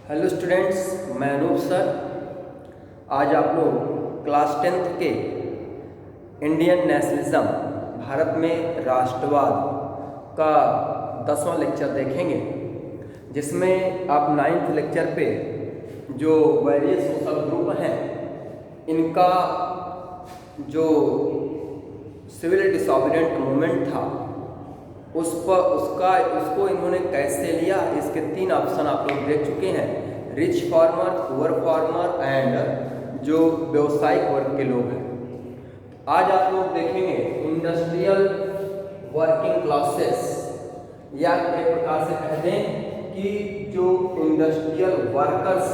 Hello students, मैं Anoop sir. आज आप लोग क्लास 10th के इंडियन नेशनलिज्म, भारत में राष्ट्रवाद का 10वां लेक्चर देखेंगे, जिसमें आप 9th लेक्चर पे जो वेरियस सोशल ग्रुप हैं, इनका जो सिविल डिसोबीडिएंट मूवमेंट था उसको इन्होंने कैसे लिया, इसके 3 ऑप्शन आप लोग देख चुके हैं। Rich farmer, poor farmer and जो व्यवसायिक वर्ग के लोग हैं। आज आप लोग देखेंगे इंडस्ट्रियल वर्किंग क्लासेस, या एक प्रकार से कह दें कि जो इंडस्ट्रियल वर्कर्स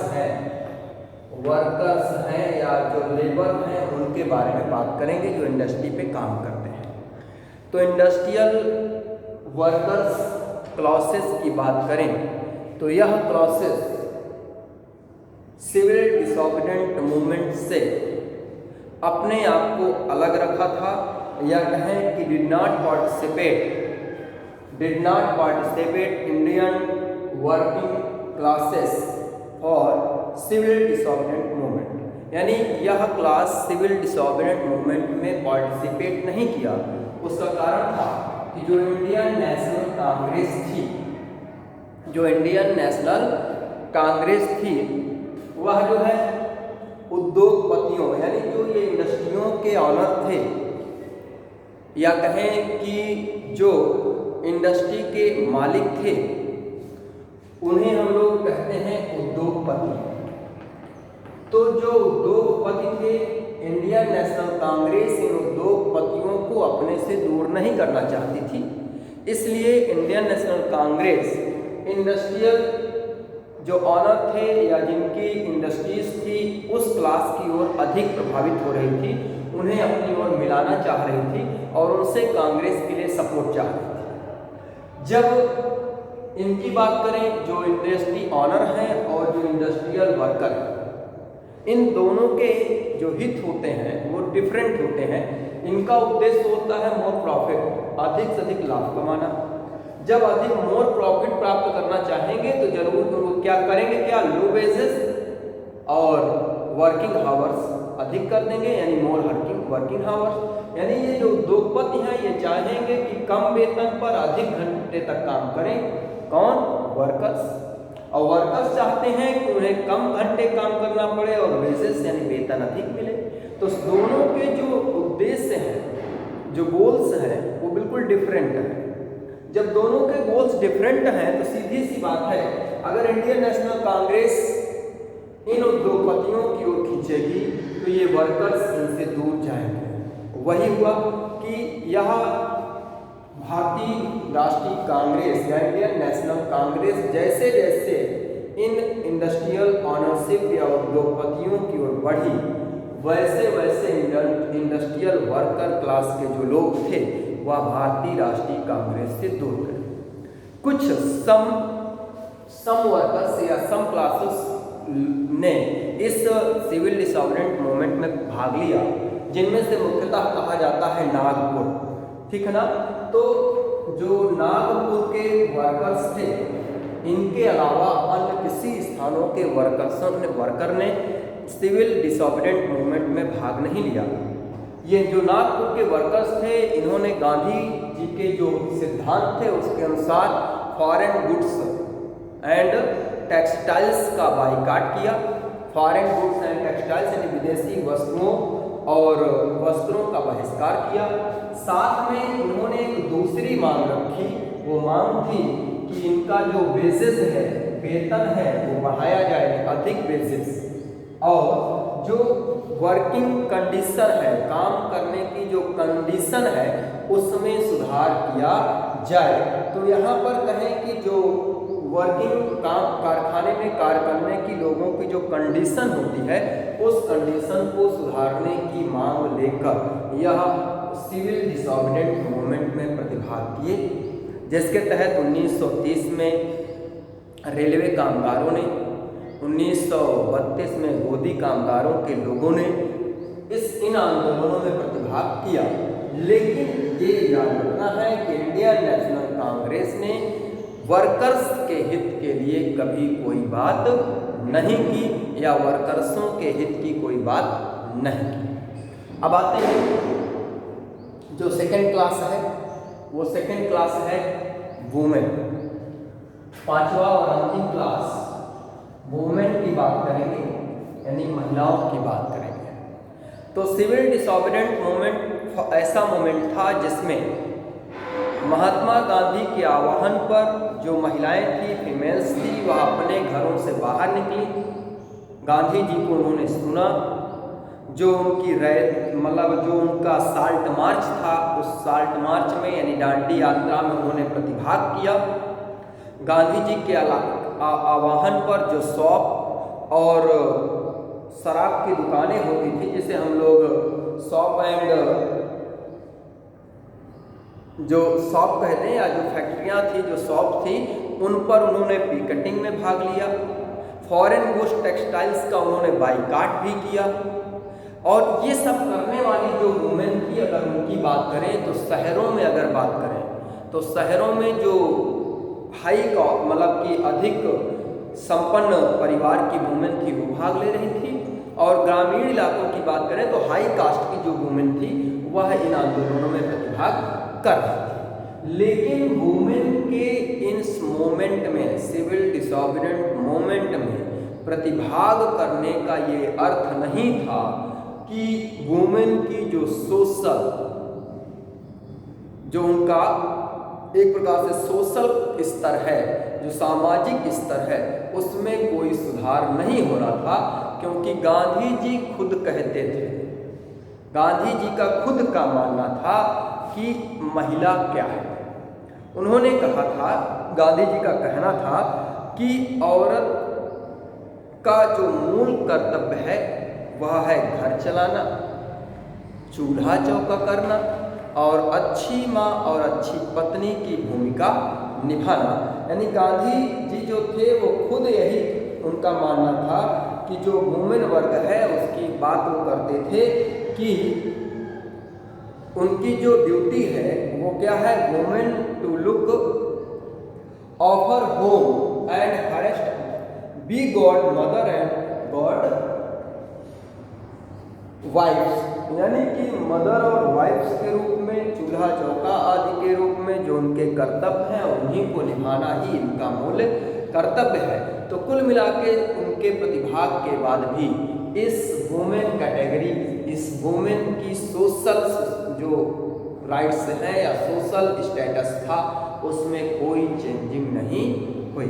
हैं या जो लेबर हैं, उनके बारे में बात करेंगे जो इंडस्ट्री पे काम करते हैं। तो इंडस्ट्रियल वर्कर्स क्लासेस की बात करें तो यह क्लासेस सिविल डिसोबीडिएंट मूवमेंट से अपने आप को अलग रखा था, या कहें कि did not participate Indian working classes for civil disobedient movement, यानी यह क्लास सिविल डिसोबीडिएंट मूवमेंट में पार्टिसिपेट नहीं किया। उसका कारण था कि जो इंडियन नेशनल कांग्रेस थी वह जो है उद्योगपतियों, यानी जो ये इंडस्ट्रियों के ऑनर थे, या कहें कि जो इंडस्ट्री के मालिक थे, उन्हें हम लोग कहते हैं उद्योगपति। तो जो उद्योगपति थे, इंडियन नेशनल कांग्रेस इन उद्योगपतियों को अपने से दूर नहीं करना चाहती थी। इसलिए इंडियन नेशनल कांग्रेस इंडस्ट्रियल जो ऑनर थे या जिनकी इंडस्ट्रीज थी, उस क्लास की ओर अधिक प्रभावित हो रही थी, उन्हें अपनी ओर मिलाना चाह रही थी और उनसे कांग्रेस के लिए सपोर्ट चाह रही थी। जब इनकी बात करें, जो इंडस्ट्री ऑनर हैं और जो इंडस्ट्रियल वर्कर हैं, इन दोनों के जो हित होते हैं वो डिफरेंट होते हैं। इनका उद्देश्य होता है मोर प्रॉफिट, अधिक से अधिक लाभ कमाना। जब अधिक मोर प्रॉफिट प्राप्त करना चाहेंगे तो जरूर वो क्या करेंगे, क्या लो वेजेस और वर्किंग हावर्स अधिक कर देंगे, यानी मोर वर्किंग हावर्स। यानी ये जो उद्योगपति हैं, ये चाहेंगे कि कम वेतन पर अधिक घंटे तक काम करें। कौन? वर्कर्स। और वर्कर्स चाहते हैं कि उन्हें कम घंटे काम करना पड़े और वेजेस यानी वेतन अधिक मिले। तो दोनों के जो उद्देश्य हैं, जो गोल्स हैं, वो बिल्कुल डिफरेंट हैं। जब दोनों के गोल्स डिफरेंट हैं तो सीधी सी बात है, अगर इंडियन नेशनल कांग्रेस इन उद्योगपतियों की ओर खींचेगी तो ये वर्कर्स इनसे दूर जाएंगे। वही हुआ कि यह भारतीय राष्ट्रीय कांग्रेस या इंडियन नेशनल कांग्रेस जैसे जैसे इन इंडस्ट्रियल ऑनरशिप या उद्योगपतियों की ओर बढ़ी, वैसे वैसे इंडस्ट्रियल वर्कर क्लास के जो लोग थे वह भारतीय राष्ट्रीय कांग्रेस से दूर गए। कुछ सम वर्कर्स या सम क्लासेस ने इस सिविल डिसोबीडिएंट मूवमेंट में भाग लिया, जिनमें से मुख्यतः कहा जाता है नागपुर, ठीक है ना। तो जो नागपुर के वर्कर्स थे, इनके अलावा अन्य किसी स्थानों के वर्कर ने सिविल डिसोबीडिएंट मूवमेंट में भाग नहीं लिया। ये जो नागपुर के वर्कर्स थे, इन्होंने गांधी जी के जो सिद्धांत थे उसके अनुसार फॉरेन गुड्स एंड टेक्सटाइल्स का बाइकाट किया। फॉरेन गुड्स एंड टेक्सटाइल्स यानी विदेशी वस्तुओं और वस्त्रों का बहिष्कार किया। साथ में उन्होंने एक दूसरी मांग रखी, वो मांग थी कि इनका जो वेजेस है, वेतन है, वो बढ़ाया जाए, अधिक वेजेस, और जो वर्किंग कंडीशन है, काम करने की जो कंडीशन है, उसमें सुधार किया जाए। तो यहाँ पर कहें कि जो कारखाने में कार्य करने की लोगों की जो कंडीशन होती है, उस कंडीशन को सुधारने की मांग लेकर यह सिविल डिसोबीडिएंट मूवमेंट में प्रतिभाग किए, जिसके तहत 1930 में रेलवे कामगारों ने, 1932 में गोदी कामगारों के लोगों ने इन आंदोलनों में प्रतिभाग किया। लेकिन ये याद रखना है कि इंडियन नेशनल कांग्रेस ने वर्कर्स के हित के लिए कभी कोई बात नहीं की या वर्कर्सों के हित की कोई बात नहीं की। अब आते हैं जो सेकंड क्लास है, वो सेकंड क्लास है वुमेन। पांचवा और अंतिम क्लास वुमेन की बात करेंगे, यानी महिलाओं की बात करेंगे। तो सिविल डिसोबीडिएंट मूवमेंट ऐसा मूवमेंट था जिसमें महात्मा गांधी के आह्वान पर जो महिलाएं थी, फीमेल्स थी, वह अपने घरों से बाहर निकली। गांधी जी को उन्होंने सुना, जो उनकी जो उनका साल्ट मार्च था, उस साल्ट मार्च में यानी दांडी यात्रा में उन्होंने प्रतिभाग किया। गांधी जी के आह्वान पर जो शॉप और शराब की दुकानें होती थी, जिसे हम लोग शॉप कहते हैं, या जो फैक्ट्रियां थी, जो शॉप थी, उन पर उन्होंने पिकेटिंग में भाग लिया। फॉरेन गुड्स टेक्सटाइल्स का उन्होंने बाइकाट भी किया। और ये सब करने वाली जो वुमेन थी, अगर उनकी बात करें तो शहरों में अगर बात करें तो शहरों में जो कि अधिक संपन्न परिवार की वुमेन थी वो भाग ले रही थी, और ग्रामीण इलाकों की बात करें तो हाई कास्ट की जो वुमेन थी वह इन आंदोलनों में प्रतिभाग कर रही थी। लेकिन वुमेन के इस मोमेंट में, सिविल डिसोबीडिएंट मोमेंट में प्रतिभाग करने का ये अर्थ नहीं था कि वुमेन की जो सोशल, जो उनका एक प्रकार से सोशल स्तर है, जो सामाजिक स्तर है, उसमें कोई सुधार नहीं हो रहा था। क्योंकि गांधी जी खुद कहते थे, गांधी जी का खुद का मानना था कि महिला क्या है। उन्होंने कहा था, गांधी जी का कहना था कि औरत का जो मूल कर्तव्य है वह है घर चलाना, चूल्हा चौका करना और अच्छी माँ और अच्छी पत्नी की भूमिका निभाना। यानी गांधी जी जो थे वो खुद यही उनका मानना था कि जो वुमेन वर्ग है उसकी बात वो करते थे कि उनकी जो ड्यूटी है वो क्या है, women to look after home and हरेस्ट be good mother and good wives, यानी कि मदर और वाइफ्स के रूप में, चूल्हा चौका आदि के रूप में जो उनके कर्तव्य हैं उन्हीं को निभाना ही इनका मूल कर्तव्य है। तो कुल मिला के उनके प्रतिभाग के बाद भी इस वुमेन कैटेगरी, इस वुमेन की सोशल जो राइट्स हैं या सोशल स्टेटस था उसमें कोई चेंजिंग नहीं हुई।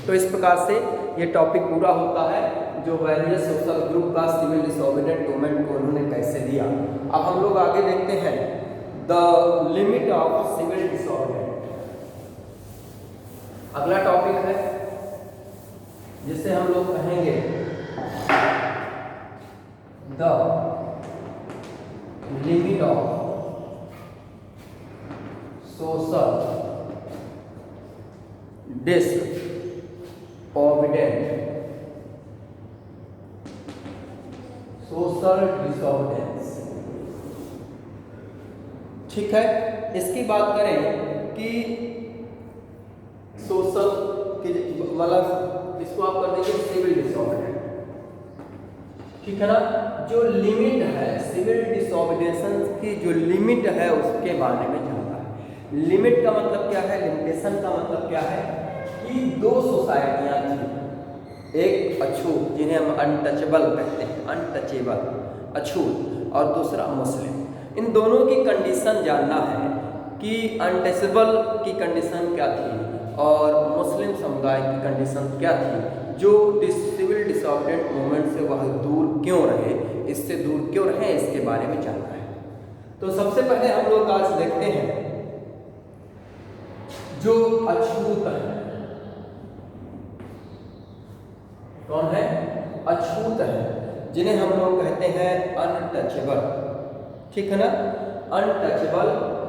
तो इस प्रकार से ये टॉपिक पूरा होता है जो वेरियस सोशल ग्रुप का सिविल डिसोबीडिएंट मूवमेंट को उन्होंने कैसे लिया। अब हम लोग आगे देखते हैं the limit of civil disobedient. अगला टॉपिक है जिसे हम लोग कहेंगे the limit of social disobedient, social disobedience. ठीक है, इसकी बात करें कि सोशल मतलब इसको आप कर देंगे सिविल डिसोबीडिएंट, ठीक है ना। जो लिमिट है सिविल डिसोबीडिएंस की, जो लिमिट है उसके बारे में जानना है। लिमिट का मतलब क्या है, लिमिटेशन का मतलब क्या है कि दो सोसाइटियां थी, एक अछूत जिन्हें हम अनटचेबल कहते हैं, अनटचेबल अछूत, और दूसरा मुस्लिम। इन दोनों की कंडीशन जानना है कि अनटचेबल की कंडीशन क्या थी और मुस्लिम समुदाय की कंडीशन क्या थी, जो सिविल डिसोबीडिएंट मूवमेंट से वह दूर क्यों रहे, इससे दूर क्यों रहे, इसके बारे में जानना है। तो सबसे पहले हम लोग आज देखते हैं जो अछूत है। कौन है? अछूत है, जिन्हें हम लोग कहते हैं अनटचेबल, ठीक है ना। अनटचेबल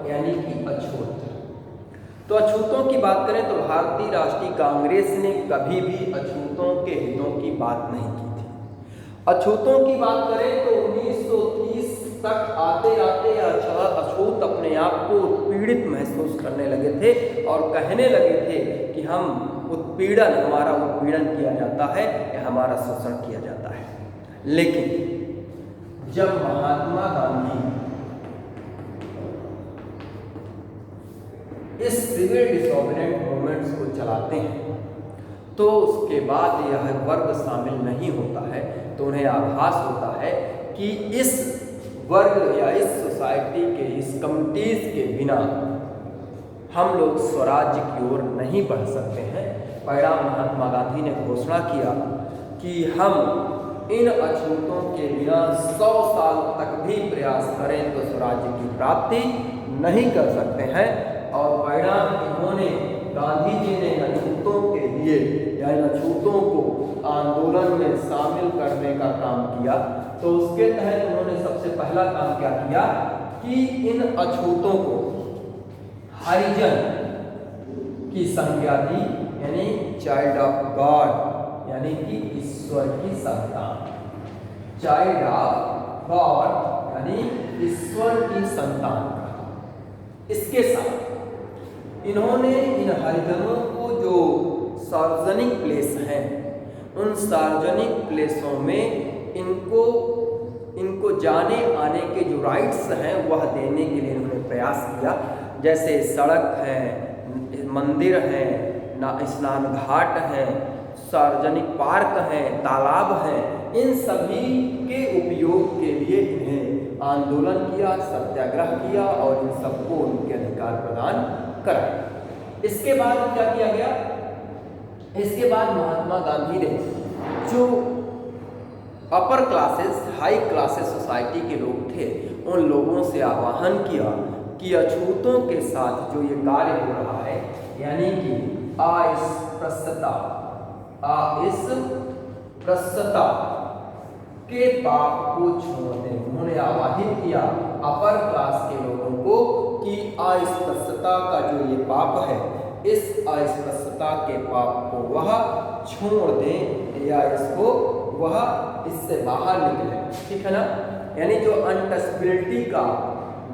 यानी कि अछूत। तो अछूतों की बात करें तो भारतीय राष्ट्रीय कांग्रेस ने कभी भी अछूतों के हितों की बात नहीं की थी। अछूतों की बात करें तो 1930 तक आते आते अछूत अपने आप को पीड़ित महसूस करने लगे थे और कहने लगे थे कि हम उत्पीड़न, हमारा उत्पीड़न किया जाता है या हमारा शोषण किया जाता है। लेकिन जब महात्मा गांधी इस सिविल डिसोबीडिएंट मूवमेंट्स को चलाते हैं तो उसके बाद यह वर्ग शामिल नहीं होता है, तो उन्हें आभास होता है कि इस वर्ग या इस सोसाइटी के, इस कम्युनिटीज़ के बिना हम लोग स्वराज्य की ओर नहीं बढ़ सकते हैं। परिणाम महात्मा गांधी ने घोषणा किया कि हम इन अछूतों के बिना 100 साल तक भी प्रयास करें तो स्वराज्य की प्राप्ति नहीं कर सकते हैं। और परिणाम इन्होंने, गांधी जी ने अछूतों के लिए या इन अछूतों को आंदोलन में शामिल करने का काम किया। तो उसके तहत उन्होंने सबसे पहला काम क्या किया कि इन अछूतों को हरिजन की संज्ञा दी, यानी चाइल्ड ऑफ गॉड, यानी कि ईश्वर की संतान। चाइल्ड ऑफ गॉड यानी ईश्वर की संतान कहा। इसके साथ इन्होंने इन हरिजनों को जो सार्वजनिक प्लेस हैं, उन सार्वजनिक प्लेसों में इनको जाने आने के जो राइट्स हैं वह देने के लिए इन्होंने प्रयास किया। जैसे सड़क है, मंदिर है, स्नान घाट है, सार्वजनिक पार्क हैं, तालाब हैं, इन सभी के उपयोग के लिए इन्हें आंदोलन किया, सत्याग्रह किया और इन सबको उनके अधिकार प्रदान कराए। इसके बाद क्या किया गया? इसके बाद महात्मा गांधी ने जो upper classes, high classes society के लोग थे, उन लोगों से आह्वान किया कि अछूतों के साथ जो ये कार्य हो रहा है, यानी कि अस्पृश्यता के पाप को छोड़ दें। उन्होंने आह्वान किया अपर क्लास के लोगों को कि अस्पृश्यता का जो ये पाप है, इस अस्पृश्यता के पाप को वह छोड़ दें या इसको वह इससे बाहर निकले। ठीक है ना? यानी जो अनटचबिलिटी का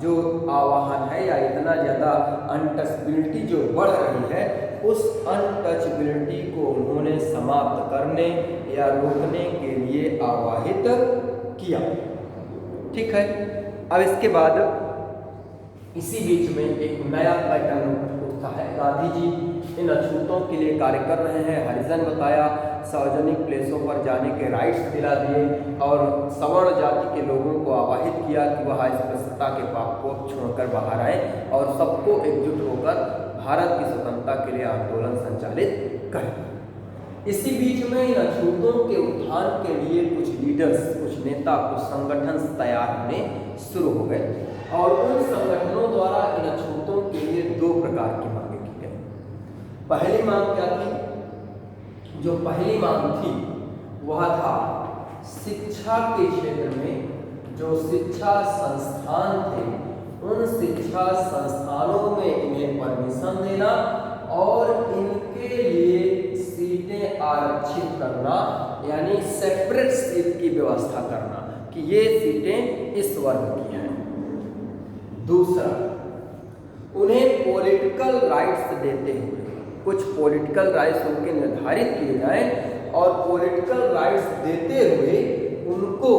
जो आह्वान है या इतना ज़्यादा अनटचबिलिटी जो बढ़ रही है, उस अनटचबिलिटी को उन्होंने समाप्त करने या रोकने के लिए आह्वाहित किया। ठीक है। अब इसके बाद इसी बीच में एक नया पैटर्न उठता है। गांधी जी इन अछूतों के लिए कार्य कर रहे हैं, हरिजन बताया, सार्वजनिक प्लेसों पर जाने के राइट्स दिला दिए और सवर्ण जाति के लोगों को आह्वाहित किया कि वह अस्पृश्यता के पाप को छोड़कर बाहर आए और सबको एकजुट होकर भारत की स्वतंत्रता के लिए आंदोलन संचालित करें। इसी बीच में इन अछूतों के उत्थान के लिए कुछ लीडर्स, कुछ नेता, कुछ संगठन तैयार होने शुरू हो गए और उन संगठनों द्वारा इन अछूतों के लिए 2 प्रकार की मांगें की गई। पहली मांग क्या थी? जो पहली मांग थी वह था शिक्षा के क्षेत्र में जो शिक्षा संस्थान थे, उन शिक्षा संस्थानों में इन्हें परमिशन देना और इनके लिए सीटें आरक्षित करना, यानी सेपरेट सीट की व्यवस्था करना कि ये सीटें इस वर्ग की हैं। दूसरा, उन्हें पॉलिटिकल राइट्स देते हुए कुछ पॉलिटिकल राइट्स उनके निर्धारित किए जाएं और पॉलिटिकल राइट्स देते हुए उनको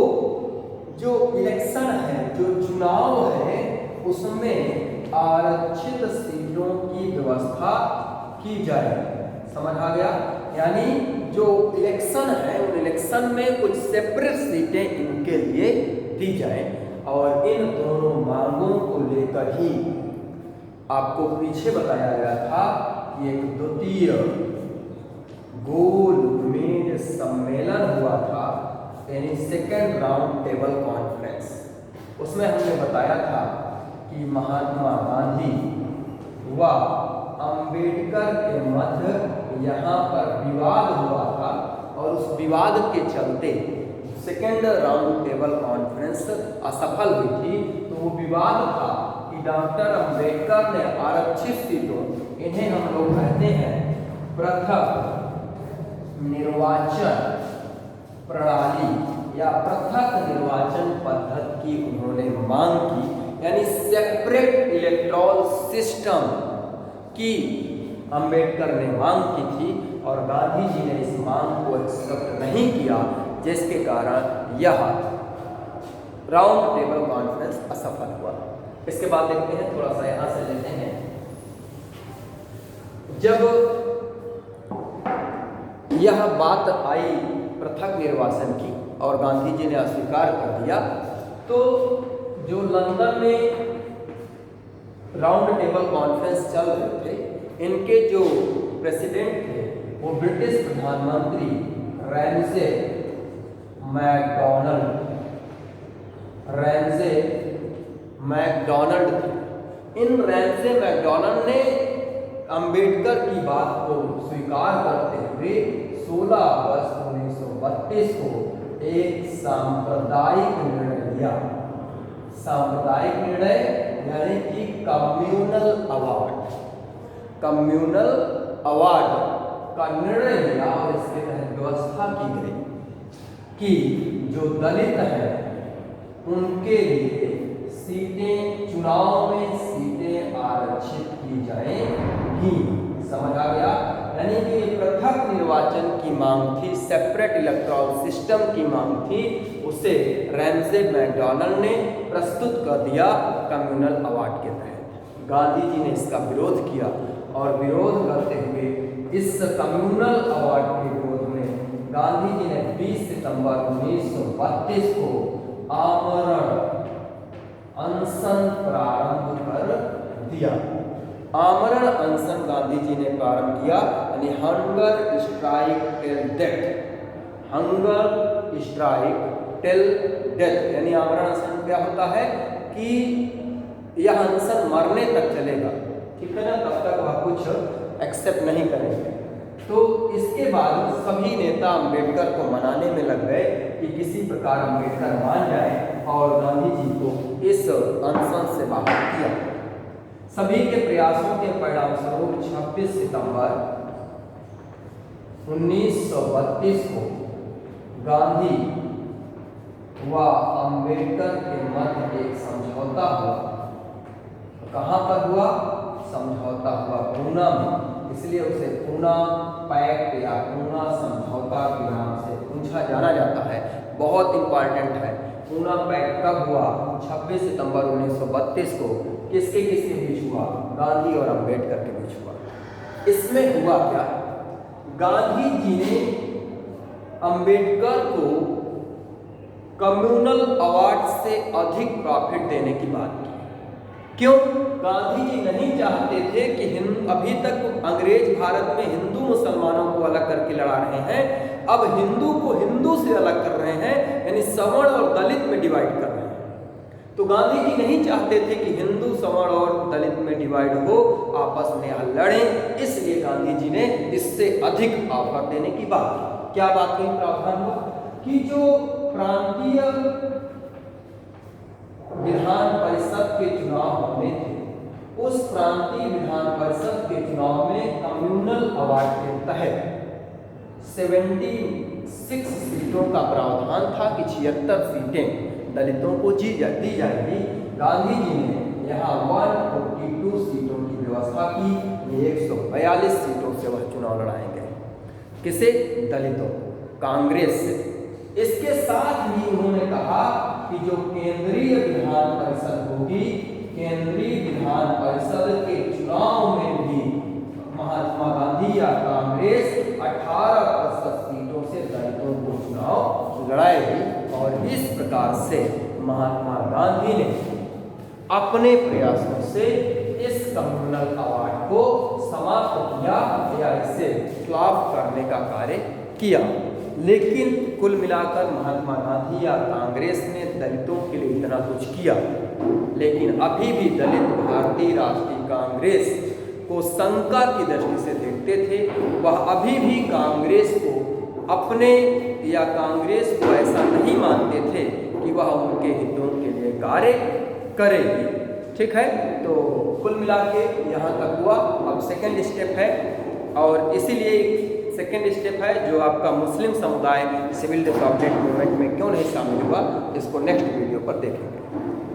जो इलेक्शन है, जो चुनाव है, उसमें आरक्षित सीटों की व्यवस्था की जाए। समझ आ गया? यानी जो इलेक्शन है, उन इलेक्शन में कुछ सेपरेट सीटें इनके लिए दी जाएं और इन दोनों मांगों को लेकर ही आपको पीछे बताया गया था कि एक द्वितीय गोलमेज सम्मेलन हुआ था, यानी सेकेंड राउंड टेबल कॉन्फ्रेंस। उसमें हमने बताया था कि महात्मा गांधी व अंबेडकर के मध्य यहाँ पर विवाद हुआ था और उस विवाद के चलते सेकेंड राउंड टेबल कॉन्फ्रेंस असफल हुई थी। तो वो विवाद था कि डॉक्टर अंबेडकर ने आरक्षित सीटों, इन्हें हम लोग कहते हैं पृथक निर्वाचन प्रणाली या पृथक निर्वाचन पद्धति की उन्होंने मांग की, यानी सेपरेट इलेक्टोरल सिस्टम की अंबेडकर ने मांग की थी। और गांधी जी ने इस मांग को एक्सेप्ट नहीं किया, जिसके कारण यह राउंड टेबल कॉन्फ्रेंस असफल हुआ। इसके बाद देखते हैं, थोड़ा सा यहां से लेते हैं। जब यह बात आई पृथक निर्वाचन की और गांधी जी ने अस्वीकार कर दिया, तो जो लंदन में राउंड टेबल कॉन्फ्रेंस चल रहे थे, इनके जो प्रेसिडेंट थे वो ब्रिटिश प्रधानमंत्री रैमसे मैकडॉनल्ड थे। इन रैमसे मैकडॉनल्ड ने अंबेडकर की बात को स्वीकार करते हुए 16 अगस्त 1932 को एक सांप्रदायिक निर्णय लिया। सांप्रदायिक निर्णय यानी कि कम्युनल अवार्ड का निर्णय लिया और इसके तहत व्यवस्था की गई कि जो दलित हैं उनके लिए चुनाव में सीटें आरक्षित की जाएंगी। समझ आ गया? यानी कि पृथक निर्वाचन की मांग थी, सेपरेट इलेक्टोरल सिस्टम की मांग थी, उसे रैमसे मैकडॉनल्ड ने प्रस्तुत कर दिया कम्युनल अवार्ड के तहत। गांधी जी ने इसका विरोध किया और विरोध करते हुए इस कम्युनल अवार्ड के विरोध में गांधी जी ने 20 सितंबर 1932 को आमरण अनशन प्रारंभ कर दिया। आमरण अनशन गांधी जी ने प्रारंभ किया, यानी हंगर स्ट्राइक टिल डेथ, यानी आमरण अनशन क्या होता है कि यह अनशन मरने तक चलेगा, ठीक है ना, तब तक वह कुछ एक्सेप्ट नहीं करेंगे। तो इसके बाद सभी नेता अंबेडकर को मनाने में लग गए कि किसी प्रकार अंबेडकर मान जाए, और गांधी जी को इस अनशन से बाहर किया। सभी के प्रयासों के परिणाम स्वरूप 26 सितंबर 1932 को गांधी व अंबेडकर के मध्य एक समझौता हुआ। कहां पर हुआ? समझौता हुआ पूना में, इसलिए उसे पूना पैक्ट या पूना समझौता के नाम से पूछा जाना जाता है। बहुत इंपॉर्टेंट है। पूना पैक्ट कब हुआ? 26 सितंबर 1932 को। किसके बीच हुआ? गांधी और अंबेडकर के बीच हुआ। इसमें हुआ क्या? गांधी जी ने अंबेडकर को कम्युनल अवार्ड से अधिक प्रॉफिट देने की बात की। क्यों? गांधी जी नहीं चाहते थे कि अभी तक अंग्रेज भारत में हिंदू मुसलमानों को अलग करके लड़ा रहे हैं, अब हिंदू को हिंदू से अलग कर रहे हैं, यानी सवर्ण और दलित में डिवाइड कर रहे हैं। तो गांधी जी नहीं चाहते थे कि हिंदू, सवर्ण और दलित में डिवाइड हो, आपस में लड़ें, इसलिए गांधी जी ने इससे अधिक ऑफर देने की बात की। क्या बात कही? प्रावधान हुआ कि जो प्रांतीय विधान परिषद के चुनाव होने थे, उस प्रांतीय विधान परिषद के चुनाव में कम्युनल अवार्ड के तहत 76 सीटों का प्रावधान था कि 76 सीटें दलितों को दी जाएगी। गांधी जी ने यहाँ 142 सीटों की व्यवस्था की। ये 142 सीटों से वह चुनाव लड़ाएंगे। किसे? दलितों को, कांग्रेस से। इसके साथ ही उन्होंने कहा कि जो केंद्रीय विधान परिषद होगी, केंद्रीय विधान परिषद के चुनाव में भी महात्मा गांधी या कांग्रेस 18% सीटों से दलितों को चुनाव लड़ाएगी। और इस प्रकार से महात्मा गांधी ने अपने प्रयासों से इस कम्युनल अवार्ड को समाप्त किया या इसे फ्लॉप करने का कार्य किया। लेकिन कुल मिलाकर महात्मा गांधी या कांग्रेस ने दलितों के लिए इतना कुछ किया, लेकिन अभी भी दलित भारतीय राष्ट्रीय कांग्रेस को शंका की दृष्टि से देखते थे। वह अभी भी कांग्रेस को अपने या कांग्रेस को ऐसा नहीं मानते थे कि वह उनके हितों के लिए कार्य करेगी। ठीक है, तो कुल मिला के यहाँ तक हुआ। अब सेकेंड स्टेप है, और इसीलिए सेकेंड स्टेप है जो आपका मुस्लिम समुदाय सिविल डिसऑब्जेक्ट मूवमेंट में क्यों नहीं शामिल हुआ, इसको नेक्स्ट वीडियो पर देखेंगे।